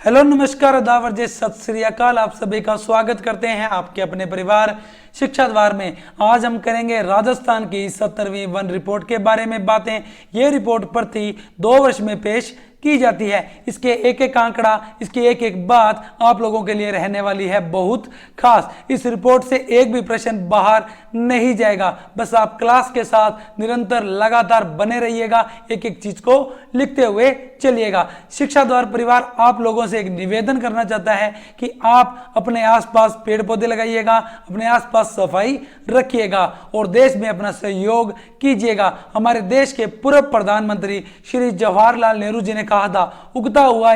Hello नमस्कार अदावर जय सत श्री अकाल। आप सभी का स्वागत करते हैं आपके अपने परिवार शिक्षा द्वार में। आज हम करेंगे राजस्थान की 17वीं वन रिपोर्ट के बारे में बातें। ये रिपोर्ट प्रति 2 वर्ष में पेश की जाती है। इसके एक एक आंकड़ा, इसकी एक एक बात आप लोगों के लिए रहने वाली है बहुत खास। इस रिपोर्ट से एक भी प्रश्न बाहर नहीं जाएगा। बस आप क्लास के साथ निरंतर लगातार बने रहिएगा, एक एक चीज को लिखते हुए चलिएगा। शिक्षा द्वार परिवार आप लोगों से एक निवेदन करना चाहता है कि आप अपने आसपास पेड़ पौधे लगाइएगा, अपने आसपास सफाई रखिएगा और देश में अपना सहयोग कीजिएगा। हमारे देश के पूर्व प्रधानमंत्री श्री जवाहरलाल नेहरू जी ने कहा था, उगता हुआ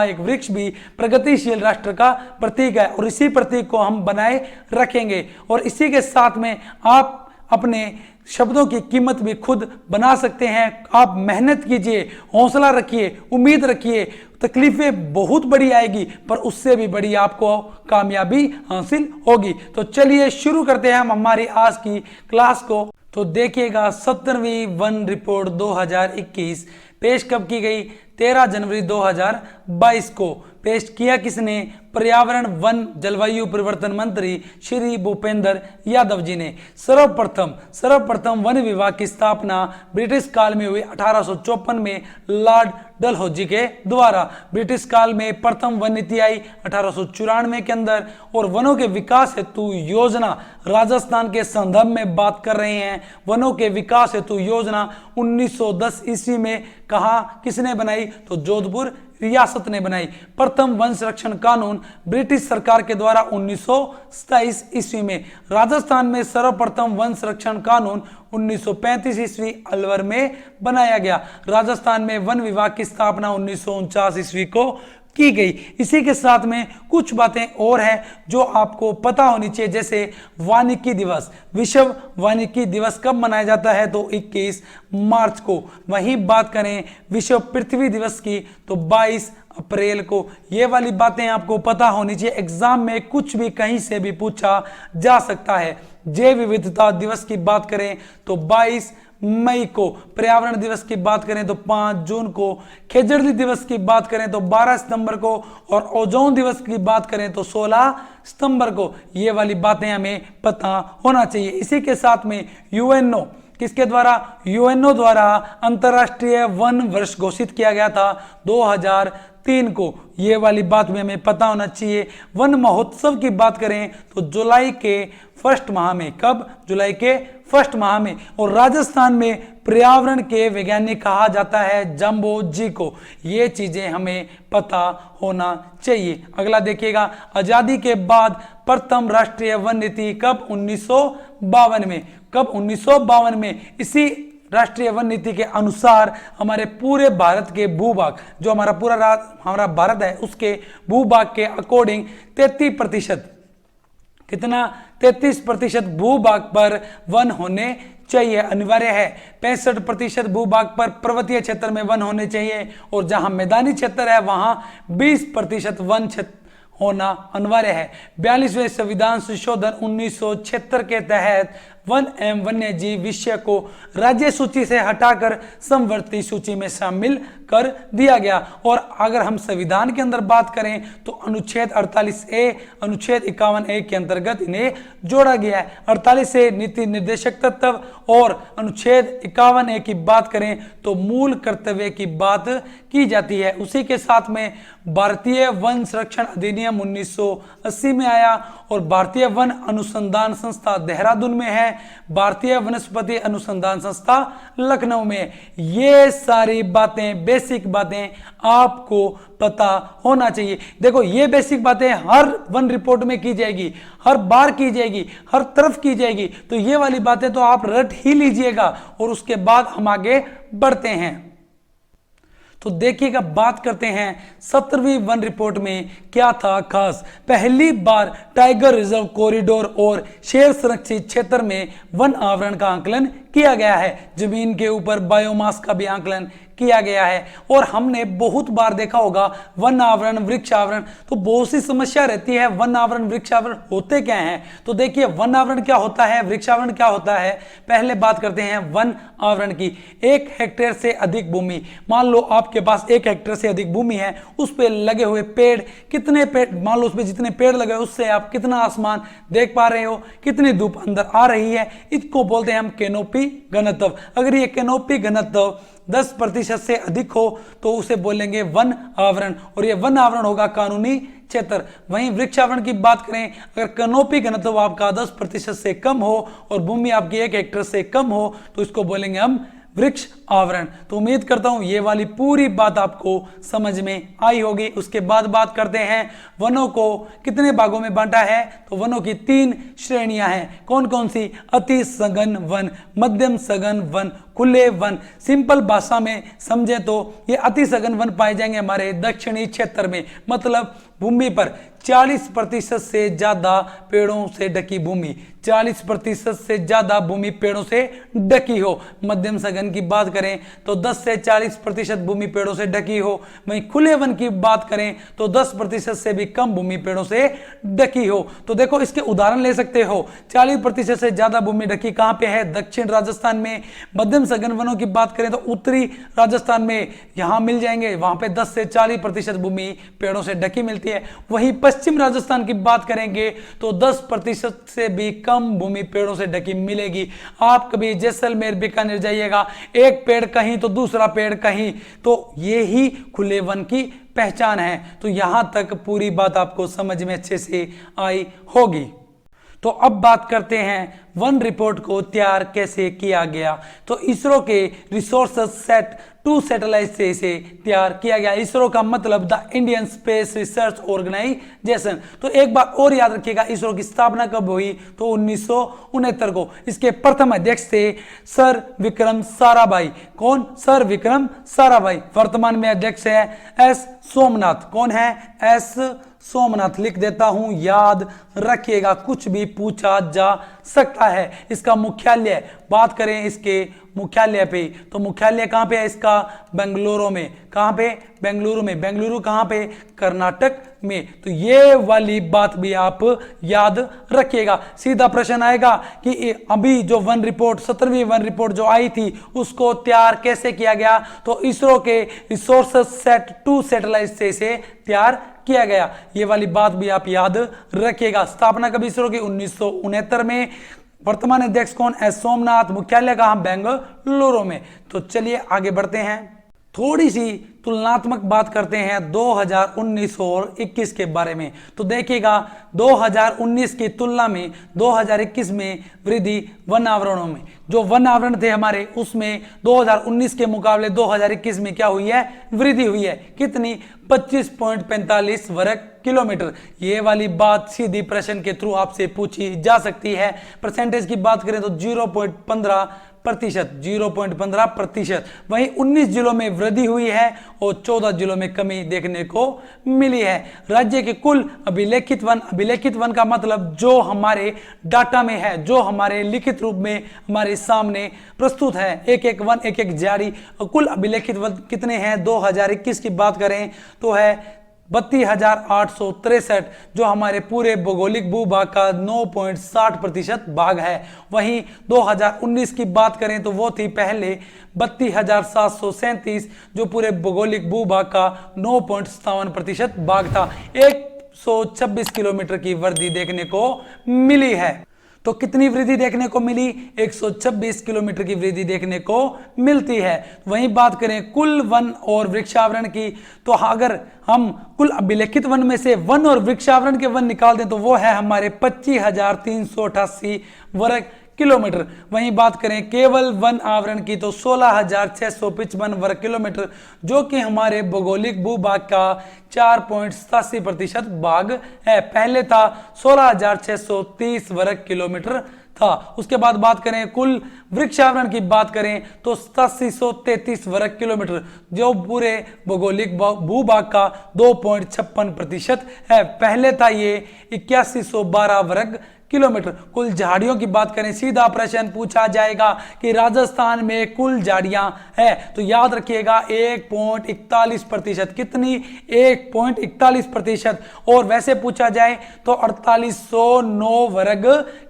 एक वृक्ष भी प्रगतिशील राष्ट्र का प्रतीक है और इसी प्रतीक को हम बनाए रखेंगे। और इसी के साथ में आप अपने शब्दों की कीमत भी खुद बना सकते हैं। आप मेहनत कीजिए, हौसला रखिए, उम्मीद रखिए। तकलीफें बहुत बड़ी आएगी पर उससे भी बड़ी आपको कामयाबी हासिल होगी। तो चलिए शुरू करते हैं हम हमारी आज की क्लास को। तो देखिएगा 17वीं वन रिपोर्ट 2021 पेश कब की गई? 13 जनवरी 2022 को। पेश किया किसने? पर्यावरण वन जलवायु परिवर्तन मंत्री श्री भूपेंद्र यादव जी ने। सर्वप्रथम वन विभाग की स्थापना ब्रिटिश काल में हुई 1854 में लॉर्ड डलहौजी के द्वारा। ब्रिटिश काल में प्रथम वन नीति आई 1894 के अंदर। और वनों के विकास हेतु योजना, राजस्थान के संदर्भ में बात कर रहे हैं। वनों के विकास हेतु योजना 1910 ईस्वी में कहा किसने बनाई? तो जोधपुर रियासत ने बनाई। प्रथम वन संरक्षण कानून ब्रिटिश सरकार के द्वारा 1927 ईस्वी में। राजस्थान में सर्वप्रथम वन संरक्षण कानून 1935 ईस्वी अलवर में बनाया गया। राजस्थान में वन विभाग की स्थापना 1949 ईस्वी को की गई। इसी के साथ में कुछ बातें और हैं जो आपको पता होनी चाहिए, जैसे वानिकी दिवस। विश्व वानिकी दिवस कब मनाया जाता है? तो 21 मार्च को। वहीं बात करें विश्व पृथ्वी दिवस की तो 22 अप्रैल को। ये वाली बातें आपको पता होनी चाहिए। एग्जाम में कुछ भी कहीं से भी पूछा जा सकता है। जैव विविधता दिवस की बात करें तो 22 मई को। पर्यावरण दिवस की बात करें तो 5 जून को। खेजड़ली दिवस की बात करें तो 12 सितंबर को। और ओजोन दिवस की बात करें तो 16 सितंबर को। ये वाली बातें हमें पता होना चाहिए। इसी के साथ में यूएनओ, किसके द्वारा? यूएनओ द्वारा अंतरराष्ट्रीय वन वर्ष घोषित किया गया था 2003 को। ये वाली बात भी हमें पता होना चाहिए। वन महोत्सव की बात करें तो जुलाई के फर्स्ट माह में। कब? जुलाई के फर्स्ट माह में। और राजस्थान में पर्यावरण के वैज्ञानिक कहा जाता है जम्बो जी को। ये चीजें हमें पता होना चाहिए। अगला देखिएगा, आजादी के बाद प्रथम राष्ट्रीय वन नीति कब? 1952 में। कब? 1952 में। इसी राष्ट्रीय वन नीति के अनुसार हमारे पूरे भारत के भूभाग, जो हमारा भारत है, उसके भूभाग के अकॉर्डिंग 33%, कितना? 33% भूभाग पर वन होने चाहिए, अनिवार्य है। 65% भूभाग पर पर्वतीय क्षेत्र में वन होने चाहिए और जहां मैदानी क्षेत्र है वहां 20% वन क्षेत्र होना अनिवार्य है। 42वें संविधान संशोधन 1976 के तहत वन एवं वन्य जीव विषय को राज्य सूची से हटाकर समवर्ती सूची में शामिल कर दिया गया। और अगर हम संविधान के अंदर बात करें तो अनुच्छेद 48A, अनुच्छेद 51A के अंतर्गत इन्हें जोड़ा गया है। 48A नीति निर्देशक तत्व और अनुच्छेद 51A की बात करें तो मूल कर्तव्य की बात की जाती है। उसी के साथ में भारतीय वन संरक्षण अधिनियम 1980 में आया और भारतीय वन अनुसंधान संस्था देहरादून में है। भारतीय वनस्पति अनुसंधान संस्था लखनऊ में। ये सारी बातें, बेसिक बातें आपको पता होना चाहिए। देखो, ये बेसिक बातें हर वन रिपोर्ट में की जाएगी, हर बार की जाएगी, हर तरफ की जाएगी। तो ये वाली बातें तो आप रट ही लीजिएगा और उसके बाद हम आगे बढ़ते हैं। तो देखिएगा, बात करते हैं 17वीं वन रिपोर्ट में क्या था खास। पहली बार टाइगर रिजर्व कॉरिडोर और शेर संरक्षित क्षेत्र में वन आवरण का आकलन किया गया है। जमीन के ऊपर बायोमास का भी आकलन किया गया है। और हमने बहुत बार देखा होगा वन आवरण वृक्ष आवरण, तो बहुत सी समस्या रहती है वन आवरण वृक्ष आवरण होते क्या हैं। तो देखिए वन आवरण क्या होता है, वृक्ष आवरण क्या होता है। पहले बात करते हैं वन आवरण की। 1 हेक्टेयर से अधिक भूमि, मान लो आपके पास 1 हेक्टेयर से अधिक भूमि है, उस पे लगे हुए पेड़, कितने पेड़, मान लो उस पे जितने पेड़ लगे उससे आप कितना आसमान देख पा रहे हो, कितनी धूप अंदर आ रही है, इसको बोलते हैं हम कैनोपी घनत्व। अगर ये कैनोपी घनत्व 10% से अधिक हो तो उसे बोलेंगे वन आवरण, और ये वन आवरण होगा कानूनी क्षेत्र। वहीं वृक्ष आवरण की बात करें, अगर कैनोपी घनत्व आपका 10% से कम हो और भूमि आपकी 1 हेक्टेयर से कम हो तो इसको बोलेंगे हम वृक्ष आवरण। तो उम्मीद करता हूं ये वाली पूरी बात आपको समझ में आई होगी। उसके बाद बात करते हैं वनों को कितने भागों में बांटा है। तो वनों की 3 श्रेणियां हैं। कौन कौन सी? अति सघन वन, मध्यम सघन वन, खुले वन। सिंपल भाषा में समझे तो ये अति सघन वन पाए जाएंगे हमारे दक्षिणी क्षेत्र में, मतलब भूमि पर 40% से ज्यादा पेड़ों से ढकी भूमि, 40% से ज्यादा भूमि पेड़ों से ढकी हो। मध्यम सघन की बात करें तो 10 से 40% भूमि पेड़ों से ढकी हो। वहीं खुले वन की बात करें तो 10% से भी कम भूमि पेड़ों से ढकी हो। तो देखो इसके उदाहरण ले सकते हो। 40% से ज्यादा भूमि ढकी कहां पे है? दक्षिण राजस्थान में। मध्यम सघन वनों की बात करें तो उत्तरी राजस्थान में यहां मिल जाएंगे, वहां पे 10 से 40% भूमि पेड़ों से ढकी मिलती है। वहीं पश्चिम राजस्थान की बात करेंगे तो 10% से भी कम भूमि पेड़ों से ढकी मिलेगी। आप कभी जैसलमेर बीकानेर जाइएगा, एक पेड़ कहीं तो दूसरा पेड़ कहीं, तो ये ही खुले वन की पहचान है। तो यहां तक पूरी बात आपको समझ में अच्छे से आई होगी। तो अब बात करते हैं वन रिपोर्ट को तैयार कैसे किया गया। तो इसरो के रिसोर्सेज सेट 2 सैटेलाइट से इसे तैयार किया गया। इसरो का मतलब the Indian Space Research Organisation. तो एक बात और याद रखिएगा, इसरो की स्थापना कब हुई? तो 1969 को। इसके प्रथम अध्यक्ष थे सर विक्रम साराभाई। कौन? सर विक्रम साराभाई। वर्तमान में अध्यक्ष है एस सोमनाथ। कौन है? एस सोमनाथ। लिख देता हूं, याद रखिएगा, कुछ भी पूछा जा सकता है। इसका मुख्यालय बात करें इसके मुख्यालय पे, तो मुख्यालय कहां पे है इसका? बेंगलुरु में। कहां पे? बेंगलुरु में। बेंगलुरु कहां पे? कर्नाटक में। तो ये वाली बात भी आप याद रखिएगा। सीधा प्रश्न आएगा कि अभी जो वन रिपोर्ट 17वीं वन रिपोर्ट जो आई थी उसको तैयार कैसे किया गया? तो इसरो के रिसोर्सेज सेट 2 सैटेलाइट से इसे तैयार किया गया। ये वाली बात भी आप याद रखिएगा। स्थापना कब इसरो की? 1969 में। वर्तमान अध्यक्ष कौन? एस सोमनाथ। मुख्यालय कहां? बेंगलुरु में। तो चलिए आगे बढ़ते हैं, थोड़ी सी तुलनात्मक बात करते हैं 2019 और 21 के बारे में। तो देखिएगा 2019 की तुलना में 2021 में वृद्धि वन आवरणों में, जो वन आवरण थे हमारे उसमें 2019 के मुकाबले 2021 में क्या हुई है? वृद्धि हुई है। कितनी? 25.45 वर्ग किलोमीटर। ये वाली बात सीधी प्रश्न के थ्रू आपसे पूछी जा सकती है। परसेंटेज की बात करें तो 0.15%। वहीं 19 जिलों में वृद्धि हुई है और 14 जिलों में कमी देखने को मिली है। राज्य के कुल अभिलेखित वन का मतलब जो हमारे डाटा में है, जो हमारे लिखित रूप में हमारे सामने प्रस्तुत है, एक एक वन एक एक जारी। कुल अभिलेखित वन कितने हैं? 2021 की बात करें तो है 32,863, जो हमारे पूरे भौगोलिक भूभाग का 9.60% भाग है। वहीं 2019 की बात करें तो वो थी पहले 32,737, जो पूरे भौगोलिक भूभाग का 9.57% भाग था। 126 किलोमीटर की वृद्धि देखने को मिली है। तो कितनी वृद्धि देखने को मिली? 126 किलोमीटर की वृद्धि देखने को मिलती है। वहीं बात करें कुल वन और वृक्षावरण की, तो अगर हम कुल अभिलेखित वन में से वन और वृक्षावरण के वन निकाल दें तो वो है हमारे 25,388 वर्ग किलोमीटर। वहीं बात करें केवल वन आवरण की तो 16,655 वर्ग किलोमीटर, जो कि हमारे भौगोलिक भूभाग का 4.87% भाग है। पहले था 16,630 वर्ग किलोमीटर था। उसके बाद बात करें कुल वृक्षावरण की बात करें तो 8733 वर्ग किलोमीटर, जो पूरे भौगोलिक भूभाग का 2.56% है। पहले था ये 8112 वर्ग किलोमीटर। कुल झाड़ियों की बात करें, सीधा प्रश्न पूछा जाएगा कि राजस्थान में कुल झाड़ियां है, तो याद रखिएगा 1.41%। कितनी? 1.41%। और वैसे पूछा जाए तो 4809 वर्ग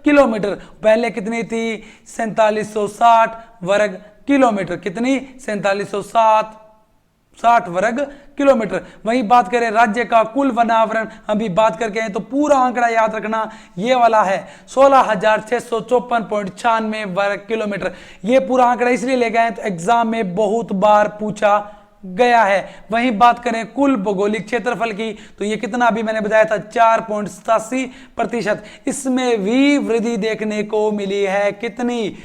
किलोमीटर। पहले कितनी थी? 4760 वर्ग किलोमीटर। कितनी? 4760 वर्ग किलोमीटर। वहीं बात करें राज्य का कुल वनावरण, हम भी बात करके हैं, तो पूरा आंकड़ा याद रखना ये वाला है 16,654.96 वर्ग किलोमीटर। ये पूरा आंकड़ा इसलिए ले गए हैं तो एग्जाम में बहुत बार पूछा गया है। वहीं बात करें कुल भौगोलिक क्षेत्रफल की, तो ये कितना अभी मैंने बताया था 4.87%। इसमें भी वृद्धि देखने को मिली है। कितनी?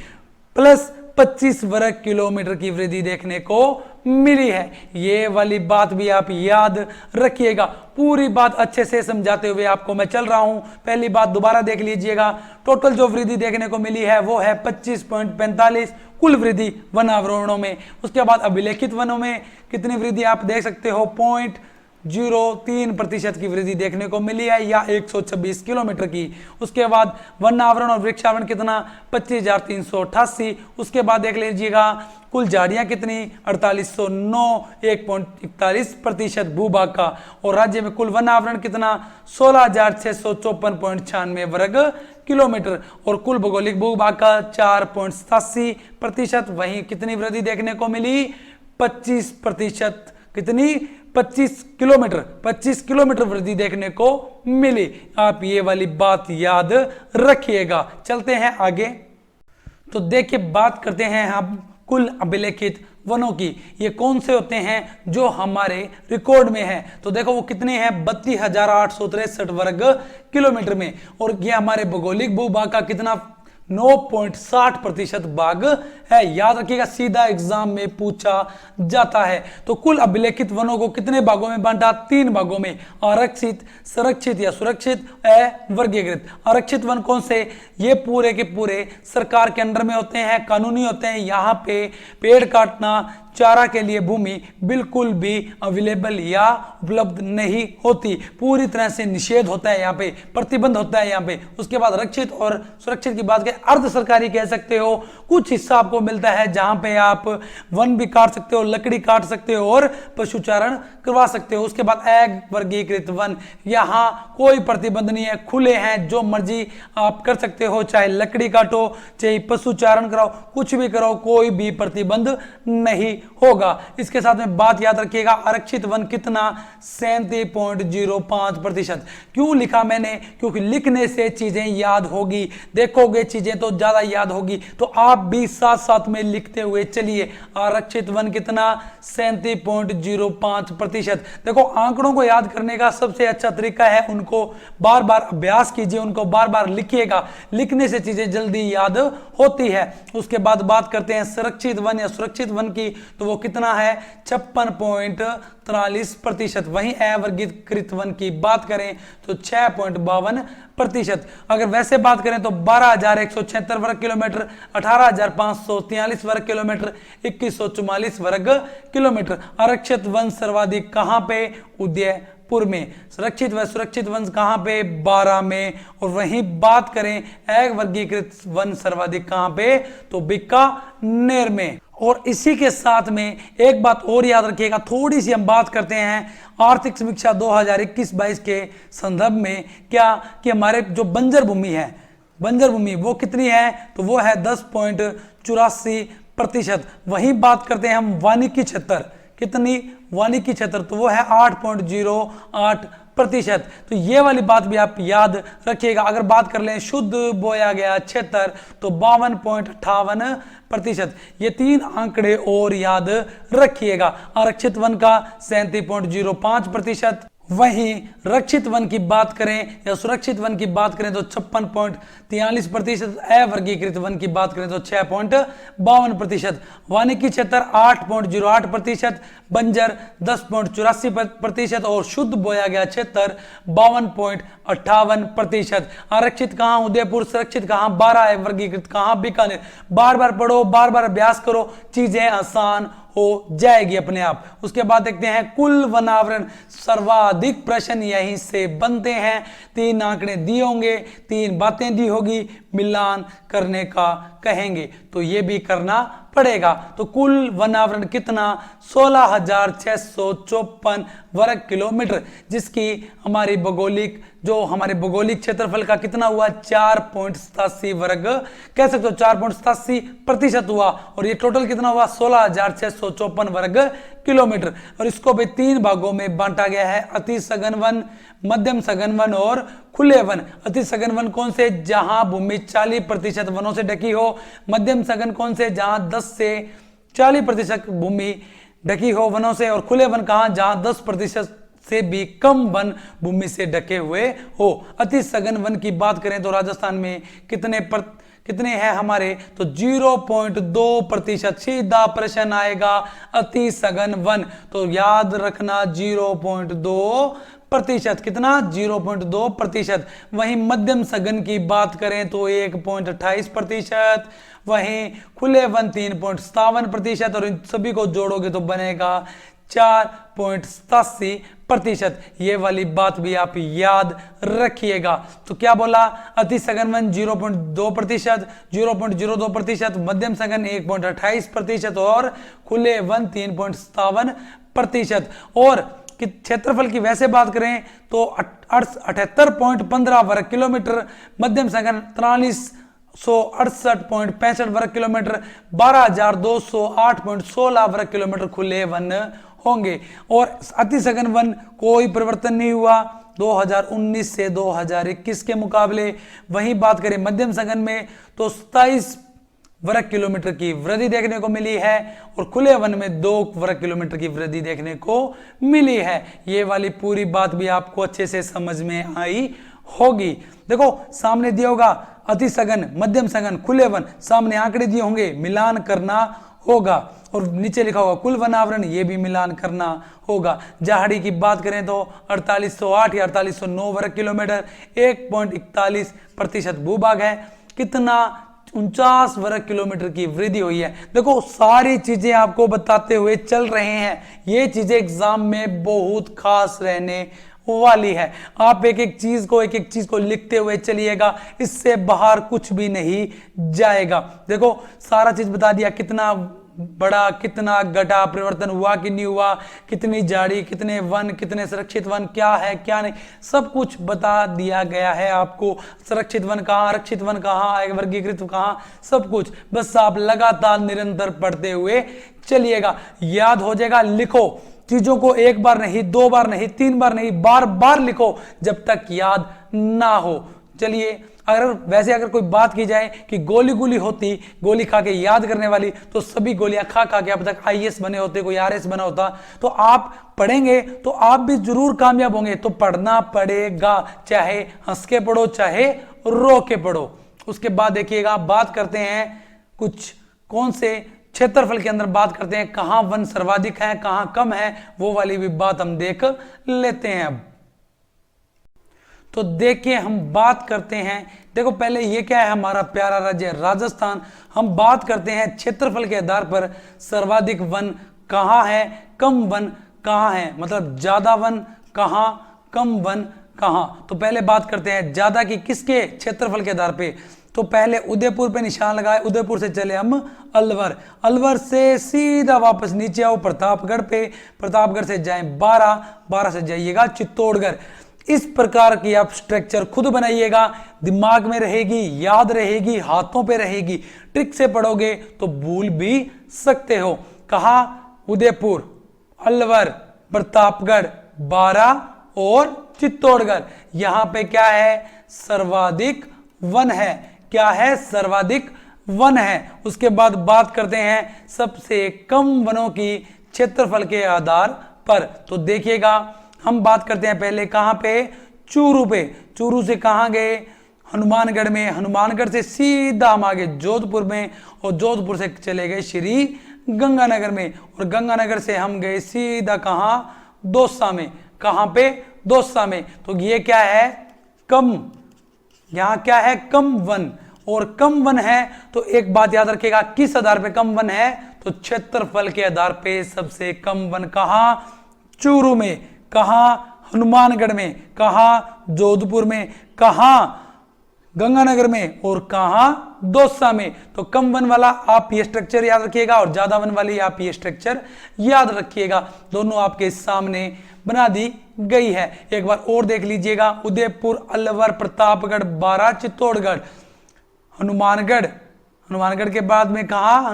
प्लस 25 वर्ग किलोमीटर की वृद्धि देखने को मिली है। ये वाली बात भी आप याद रखिएगा। पूरी बात अच्छे से समझाते हुए आपको मैं चल रहा हूं। पहली बात दोबारा देख लीजिएगा, टोटल जो वृद्धि देखने को मिली है वो है 25.45 कुल वृद्धि वनावरणों में। उसके बाद अभिलेखित वनों में कितनी वृद्धि आप देख सकते हो 0.03% की वृद्धि देखने को मिली है, या 126 किलोमीटर की। उसके बाद वन आवरण और वृक्षावरण कितना? 25,388। उसके बाद देख लीजिएगा कुल झाड़ियां कितनी? 4809, 1.41% भूभाग का। और राज्य में कुल वन आवरण कितना? 16,654.96 वर्ग किलोमीटर। और कुल भौगोलिक भूभाग का 4.87%। वहीं कितनी वृद्धि देखने को मिली? 25%। कितनी? 25 किलोमीटर वृद्धि देखने को मिली। आप ये वाली बात याद रखिएगा। चलते हैं आगे। तो देखिए बात करते हैं हम कुल अभिलेखित वनों की। ये कौन से होते हैं जो हमारे रिकॉर्ड में है? तो देखो वो कितने हैं? 32,863 वर्ग किलोमीटर में। और ये हमारे भौगोलिक भूभाग का कितना? 9.60% भाग है। याद रखिएगा, सीधा एग्जाम में पूछा जाता है। तो कुल अभिलेखित वनों को कितने भागों में बांटा? 3 भागों में, आरक्षित, संरक्षित या सुरक्षित, वर्गीकृत। आरक्षित वन कौन से? ये पूरे के पूरे सरकार के अंडर में होते हैं, कानूनी होते हैं। यहाँ पे पेड़ काटना, चारा के लिए भूमि बिल्कुल भी अवेलेबल या उपलब्ध नहीं होती, पूरी तरह से निषेध होता है, यहाँ पे प्रतिबंध होता है यहाँ पे। उसके बाद रक्षित और सुरक्षित की बात करें, अर्ध सरकारी कह सकते हो। कुछ हिस्सा आपको मिलता है जहां पे आप वन भी काट सकते हो, लकड़ी काट सकते हो और पशुचारण करवा सकते हो। उसके बाद एक वर्गीकृत वन, यहाँ कोई प्रतिबंध नहीं है, खुले हैं, जो मर्जी आप कर सकते हो, चाहे लकड़ी काटो, चाहे पशुचारण कराओ, कुछ भी करो, कोई भी प्रतिबंध नहीं होगा। इसके साथ में बात याद रखिएगा, आरक्षित वन कितना? 37.05%। क्यों लिखा मैंने? क्योंकि लिखने से चीजें याद होगी, देखोगे चीजें तो ज्यादा याद होगी। तो आप भी साथ साथ में लिखते हुए चलिए। आरक्षित वन कितना? 37.05%। देखो आंकड़ों को याद करने का सबसे अच्छा तरीका है, उनको बार बार अभ्यास कीजिए, उनको बार बार लिखिएगा। लिखने से चीजें जल्दी याद होती है। उसके बाद बात करते हैं संरक्षित वन या सुरक्षित वन की, तो वो कितना है? 56.43%। वहीं अवर्गीकृत वन की बात करें तो 6.52%। अगर वैसे बात करें तो 12,176 वर्ग किलोमीटर, 18,543 वर्ग किलोमीटर, 2144 वर्ग किलोमीटर। आरक्षित वन सर्वाधिक कहां पे? उदयपुर में। सुरक्षित व सुरक्षित वन कहां पे? 12 में। और वहीं बात करें अवर्गीकृत वन सर्वाधिक कहां पे? तो बीकानेर में। और इसी के साथ में एक बात और याद रखिएगा, थोड़ी सी हम बात करते हैं आर्थिक समीक्षा 2021-22 के संदर्भ में, क्या कि हमारे जो बंजर भूमि है, बंजर भूमि वो कितनी है? तो वो है 10.84%। वहीं बात करते हैं हम वानिकी क्षेत्र, कितनी? वानिकी क्षेत्र तो वो है 8.08%। तो ये वाली बात भी आप याद रखिएगा। अगर बात कर लें शुद्ध बोया गया क्षेत्र तो 52.58%। ये 3 आंकड़े और याद रखिएगा। आरक्षित वन का 37.05%, वहीं रक्षित वन की बात करें या सुरक्षित वन की बात करें तो 56.43%, अवर्गीकृत वन की बात करें तो 6.52%, वानिकी क्षेत्र 8.08%, बंजर 10.84% और शुद्ध बोया गया क्षेत्र 52.58%। आरक्षित कहां उदयपुर, सुरक्षित कहां 12 है, वर्गीकृत कहां बीकानेर। बार बार पढ़ो, बार बार अभ्यास करो, चीजें आसान हो जाएगी अपने आप। उसके बाद देखते हैं कुल वनावरण, सर्वाधिक प्रश्न यहीं से बनते हैं। 3 आंकड़े दिए होंगे, 3 बातें दी होगी, मिलान करने का कहेंगे तो ये भी करना पड़ेगा। तो कुल वनावरण कितना, 16,654 वर्ग किलोमीटर, जिसकी हमारे भौगोलिक क्षेत्रफल का कितना हुआ, 4.87 वर्ग, कह सकते हो 4.87% हुआ। और ये टोटल कितना हुआ, 16,654 वर्ग किलोमीटर। और इसको भी 3 भागों में बांटा गया है, अति सघन वन, मध्यम सघन वन और खुले वन। अति सघन वन कौन से, जहां भूमि 40% वनों से ढकी हो। मध्यम सघन कौन से, जहां 10 से 40% भूमि ढकी हो वनों से। और खुले वन कहां, जहां 10% से भी कम वन भूमि से ढके हुए हो। अति सघन वन की बात करें तो राजस्थान में कितने हैं हमारे, तो 0.2%। सीधा प्रश्न आएगा अति सघन वन, तो याद रखना 0.2%। कितना, 0.2%। वहीं मध्यम सघन की बात करें तो 1.28%। वहीं खुले वन 3.57% और इन सभी को जोड़ोगे तो बनेगा 4.87%। ये वाली बात भी आप याद रखिएगा। तो क्या बोला, अति सघन वन 0.2%, 0.02%, मध्यम सघन 1.28% और खुले वन 3.57%। और क्षेत्रफल की वैसे बात करें तो 78.15 वर्ग किलोमीटर, मध्यम सघन 4368.65 वर्ग किलोमीटर, 12,208.16 वर्ग किलोमीटर खुले वन होंगे। और अति सघन वन कोई परिवर्तन नहीं हुआ 2019 से 2021 के मुकाबले। वहीं बात करें मध्यम सघन में तो 27 वर्ग किलोमीटर की वृद्धि देखने को मिली है और खुले वन में 2 वर्ग किलोमीटर की वृद्धि देखने को मिली है। ये वाली पूरी बात भी आपको अच्छे से समझ में आई होगी। देखो सामने दिया होगा अति सघन, मध्यम सघन, खुले वन, सामने आंकड़े दिए होंगे, मिलान करना होगा। और नीचे लिखा होगा कुल वनावरण, ये भी मिलान करना होगा। जहाड़ी की बात करें तो 4808 या 4809 वर्ग किलोमीटर, 1.41% भूभाग है। कितना, 49 वर्ग किलोमीटर की वृद्धि हुई है। देखो सारी चीजें आपको बताते हुए चल रहे हैं, ये चीजें एग्जाम में बहुत खास रहने वाली है। आप एक एक चीज को लिखते हुए चलिएगा, इससे बाहर कुछ भी नहीं जाएगा। देखो सारा चीज बता दिया, कितना बड़ा कितना घटा, परिवर्तन हुआ कि नहीं हुआ, कितनी झाड़ी, कितने वन, कितने सुरक्षित वन, क्या है क्या नहीं, सब कुछ बता दिया गया है आपको। सुरक्षित वन कहाँ, आरक्षित वन कहाँ, वर्गीकृत कहाँ, सब कुछ। बस आप लगातार निरंतर पढ़ते हुए चलिएगा, याद हो जाएगा। लिखो चीजों को एक बार नहीं, 2 बार नहीं, 3 बार नहीं, बार बार लिखो जब तक याद ना हो। चलिए अगर कोई बात की जाए कि गोली गोली होती, गोली खा के याद करने वाली, तो सभी गोलियां खा खा के अब तक आईएएस बने होते, कोई आरएस बना होता। तो आप पढ़ेंगे तो आप भी जरूर कामयाब होंगे। तो पढ़ना पड़ेगा, चाहे हंस के पढ़ो चाहे रो के पढ़ो। उसके बाद देखिएगा, बात करते हैं कुछ कौन से क्षेत्रफल के अंदर बात करते हैं, कहां वन सर्वाधिक है कहां कम है, वो वाली भी बात हम देख लेते हैं। अब तो देखिए हम बात करते हैं, देखो पहले ये क्या है, हमारा प्यारा राज्य राजस्थान। हम बात करते हैं क्षेत्रफल के आधार पर सर्वाधिक वन कहां है, कम वन कहां है, मतलब ज्यादा वन कहां, कम वन कहां। तो पहले बात करते हैं ज्यादा की, किसके क्षेत्रफल के आधार पे। तो पहले उदयपुर पे निशान लगाए, उदयपुर से चले हम अलवर, अलवर से सीधा वापस नीचे आओ प्रतापगढ़ पे, प्रतापगढ़ से जाएं 12, 12 से जाइएगा चित्तौड़गढ़। इस प्रकार की आप स्ट्रक्चर खुद बनाइएगा, दिमाग में रहेगी, याद रहेगी, हाथों पे रहेगी। ट्रिक से पढ़ोगे तो भूल भी सकते हो। कहा, उदयपुर, अलवर, प्रतापगढ़, 12 और चित्तौड़गढ़। यहां पे क्या है, सर्वाधिक वन है। क्या है, सर्वाधिक वन है। उसके बाद बात करते हैं सबसे कम वनों की क्षेत्रफल के आधार पर। तो देखिएगा हम बात करते हैं पहले कहाँ पे, चूरू पे। चूरू से कहाँ गए, हनुमानगढ़ में। हनुमानगढ़ से सीधा हम आगे जोधपुर में, और जोधपुर से चले गए श्री गंगानगर में, और गंगानगर से हम गए सीधा कहाँ, दौसा में। कहाँ पे, दौसा में। तो ये क्या है, कम, यहाँ क्या है, कम वन। और कम वन है तो एक बात याद रखिएगा, किस आधार पे कम वन है, तो क्षेत्रफल के आधार पे सबसे कम वन कहाँ, चूरू में। कहाँ, हनुमानगढ़ में। कहाँ, जोधपुर में। कहाँ, गंगानगर में। और कहाँ, दौसा में। तो कम वन वाला आप ये स्ट्रक्चर याद रखिएगा, और ज्यादा वन वाली आप ये स्ट्रक्चर याद रखिएगा। दोनों आपके सामने बना दी गई है। एक बार और देख लीजिएगा, उदयपुर, अलवर, प्रतापगढ़, बारां, चित्तौड़गढ़, हनुमानगढ़। हनुमानगढ़ के बाद में कहा,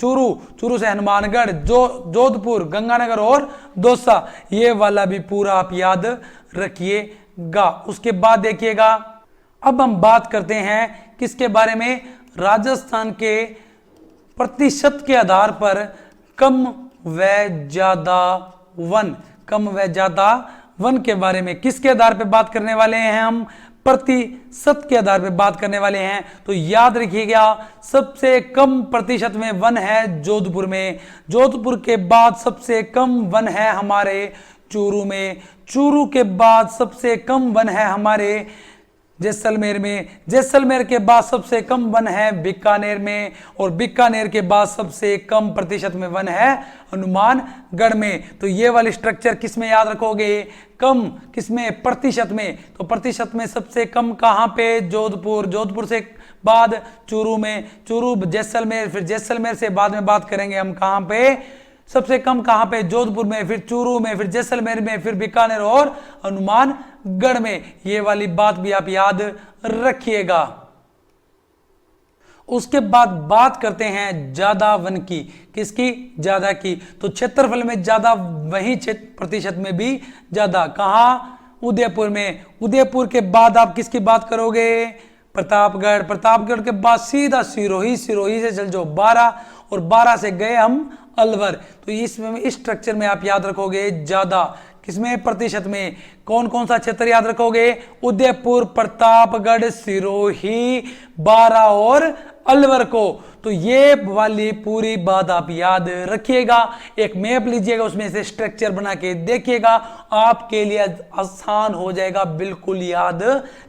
चूरू। चूरू से हनुमानगढ़, जोधपुर, गंगानगर और दौसा। ये वाला भी पूरा आप याद रखिएगा। उसके बाद देखिएगा, अब हम बात करते हैं किसके बारे में, राजस्थान के प्रतिशत के आधार पर कम व ज्यादा वन। कम व ज्यादा वन के बारे में किसके आधार पर बात करने वाले हैं, हम प्रतिशत के आधार पर बात करने वाले हैं। तो याद रखिएगा, सबसे कम प्रतिशत में वन है जोधपुर में। जोधपुर के बाद सबसे कम वन है हमारे चूरू में। चूरू के बाद सबसे कम वन है हमारे जैसलमेर में। जैसलमेर के बाद सबसे कम वन है बीकानेर में। और बीकानेर के बाद सबसे कम प्रतिशत में वन है हनुमानगढ़ में। तो ये वाली स्ट्रक्चर किस में याद रखोगे, कम किसमें, प्रतिशत में। तो प्रतिशत में सबसे कम कहाँ पे, जोधपुर। जोधपुर से बाद चूरू में। चूरू, जैसलमेर, फिर जैसलमेर से बाद में बात करेंगे हम कहाँ पे, सबसे कम कहां पे, जोधपुर में, फिर चूरू में, फिर जैसलमेर में, फिर बीकानेर और हनुमानगढ़ में। ये वाली बात भी आप याद रखिएगा। उसके बाद बात करते हैं ज्यादा वन की। किसकी, ज्यादा की। तो क्षेत्रफल में ज्यादा, वही प्रतिशत में भी ज्यादा। कहां, उदयपुर में। उदयपुर के बाद आप किसकी बात करोगे, प्रतापगढ़। प्रतापगढ़ के बाद सीधा सिरोही। सिरोही से चल जाओ बारां, और बारां से गए हम अलवर। तो इसमें, इस स्ट्रक्चर में आप याद रखोगे ज्यादा, किसमें, प्रतिशत में। कौन कौन सा क्षेत्र याद रखोगे, उदयपुर, प्रतापगढ़, सिरोही, बारां और अलवर को। तो ये वाली पूरी बात आप याद रखिएगा। एक मैप लीजिएगा, उसमें से स्ट्रक्चर बना के देखिएगा, आपके लिए आसान हो जाएगा बिल्कुल याद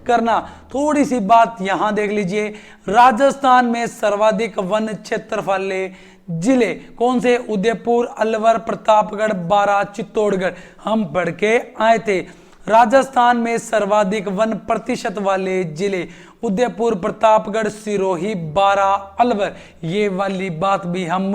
करना। थोड़ी सी बात यहां देख लीजिए, राजस्थान में सर्वाधिक वन क्षेत्रफल जिले कौन से, उदयपुर, अलवर, प्रतापगढ़, बारां, चित्तौड़गढ़। हम पढ़ के आए थे, राजस्थान में सर्वाधिक वन प्रतिशत वाले जिले उदयपुर, प्रतापगढ़, सिरोही, बारां, अलवर। ये वाली बात भी हम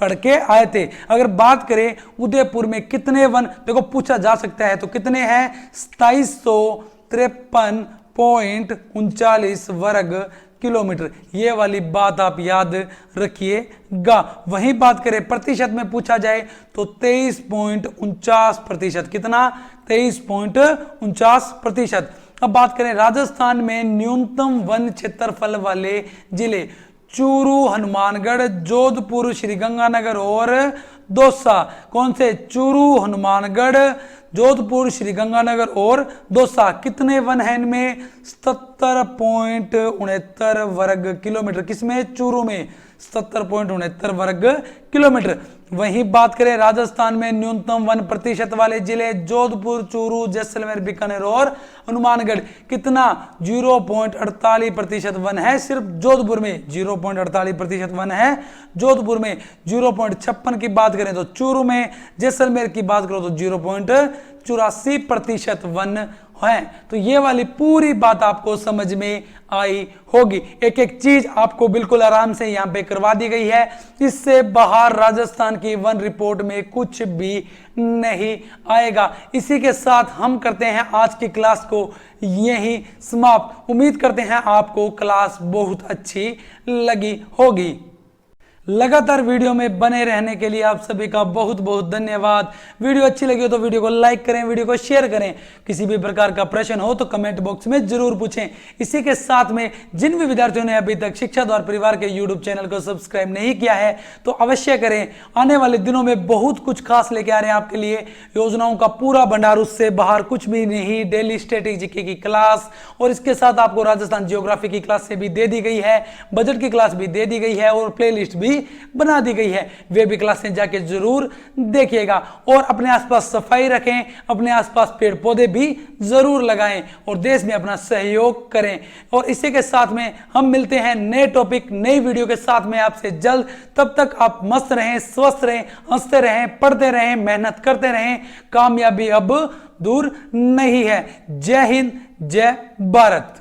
पढ़ के आए थे। अगर बात करें उदयपुर में कितने वन, देखो पूछा जा सकता है, तो कितने हैं, 2753.39 वर्ग किलोमीटर। ये वाली बात आप याद रखिएगा। वहीं बात करें प्रतिशत में पूछा जाए तो 23.49%। कितना, 23.49%। अब बात करें राजस्थान में न्यूनतम वन क्षेत्रफल वाले जिले, चूरू, हनुमानगढ़, जोधपुर, श्रीगंगानगर और दौसा। कौन से, चूरू, हनुमानगढ़, जोधपुर, श्रीगंगानगर और दौसा। कितने वन है इनमें, 77.69 वर्ग किलोमीटर। किसमें, चूरू में, 77.69 वर्ग किलोमीटर। वहीं बात करें राजस्थान में न्यूनतम वन प्रतिशत वाले जिले, जोधपुर, चूरू, जैसलमेर, बीकानेर और हनुमानगढ़। कितना, 0.48% वन है सिर्फ जोधपुर में। 0.48% वन है जोधपुर में। 0.56 की बात करें तो चूरू में, जैसलमेर की बात करो तो 0.84% वन है। तो ये वाली पूरी बात आपको समझ में आई होगी। एक एक चीज आपको बिल्कुल आराम से यहां पे करवा दी गई है। इससे बाहर राजस्थान की वन रिपोर्ट में कुछ भी नहीं आएगा। इसी के साथ हम करते हैं आज की क्लास को यही समाप्त। उम्मीद करते हैं आपको क्लास बहुत अच्छी लगी होगी। लगातार वीडियो में बने रहने के लिए आप सभी का बहुत बहुत धन्यवाद। वीडियो अच्छी लगी हो तो वीडियो को लाइक करें, वीडियो को शेयर करें। किसी भी प्रकार का प्रश्न हो तो कमेंट बॉक्स में जरूर पूछें। इसी के साथ में जिन भी विद्यार्थियों ने अभी तक शिक्षा द्वार परिवार के यूट्यूब चैनल को सब्सक्राइब नहीं किया है तो अवश्य करें। आने वाले दिनों में बहुत कुछ खास लेके आ रहे हैं आपके लिए, योजनाओं का पूरा भंडार, उससे बाहर कुछ भी नहीं। डेली स्ट्रेटेजी की क्लास और इसके साथ आपको राजस्थान जियोग्राफी की क्लास से भी दे दी गई है, बजट की क्लास भी दे दी गई है और प्लेलिस्ट भी बना दी गई है। वे भी क्लासें जाके जरूर देखिएगा और अपने आसपास सफाई रखें, अपने आसपास पेड़ पौधे भी जरूर लगाएं और देश में अपना सहयोग करें। और इसी के साथ में हम मिलते हैं नए टॉपिक, नई वीडियो के साथ में आपसे जल्द। तब तक आप मस्त रहें, स्वस्थ रहें, हंसते रहें, पढ़ते रहें, मेहनत करते रहें। कामयाबी अब दूर नहीं है। जय हिंद, जय भारत।